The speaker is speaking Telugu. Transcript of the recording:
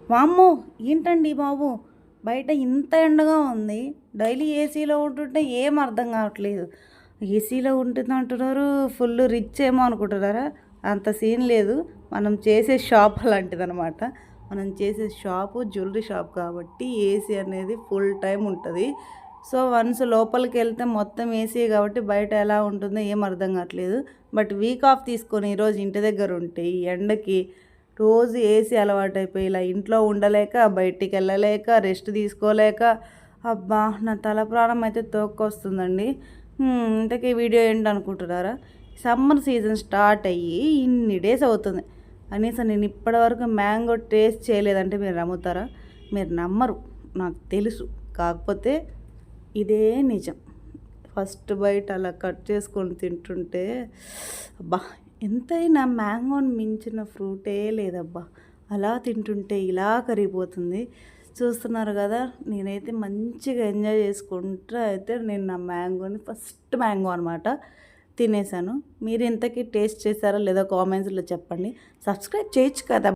వామ్మో! ఏంటండి బాబు! బయట ఇంత ఎండగా ఉంది. డైలీ ఏసీలో ఉంటుంటే ఏం అర్థం కావట్లేదు. ఏసీలో ఉంటుందంటున్నారు. ఫుల్ రిచ్ ఏమో అనుకుంటున్నారా? అంత సీన్ లేదు. మనం చేసే షాప్ అలాంటిదనమాట. మనం చేసే షాపు జ్యువెలరీ షాప్ కాబట్టి ఏసీ అనేది ఫుల్ టైమ్ ఉంటది. సో, వన్స్ లోపలికెళ్తే మొత్తం ఏసీయే కాబట్టి బయట ఎలా ఉంటుందో ఏం అర్థం కావట్లేదు. బట్ వీక్ ఆఫ్ తీసుకొని ఈరోజు ఇంటి దగ్గర ఉంటే ఈ ఎండకి రోజు ఏసీ అలవాటైపోయి ఇలా ఇంట్లో ఉండలేక, బయటికెళ్ళలేక, రెస్ట్ తీసుకోలేక, అబ్బా! నా తల ప్రాణం అయితే తోక్కొస్తుందండి. ఇంతకీ వీడియో ఏంటనుకుంటున్నారా? సమ్మర్ సీజన్ స్టార్ట్ అయ్యి ఇన్ని డేస్ అవుతుంది. కనీసం నేను ఇప్పటివరకు మ్యాంగో టేస్ట్ చేయలేదంటే మీరు నమ్ముతారా? మీరు నమ్మరు. నాకు తెలుసు. కాకపోతే ఇదే నిజం. ఫస్ట్ బైట్ అలా కట్ చేసుకొని తింటుంటే అబ్బా! ఎంతైనా మ్యాంగోని మించిన ఫ్రూటే లేదబ్బా! అలా తింటుంటే ఇలా కరిగిపోతుంది. చూస్తున్నారు కదా! నేనైతే మంచిగా ఎంజాయ్ చేసుకుంటా అయితే నేను నా మ్యాంగోని ఫస్ట్ మ్యాంగో అనమాట తినేసాను. మీరు ఇంతకీ టేస్ట్ చేశారో లేదో కామెంట్స్‌లో చెప్పండి. సబ్స్క్రైబ్ చేయొచ్చు కదా!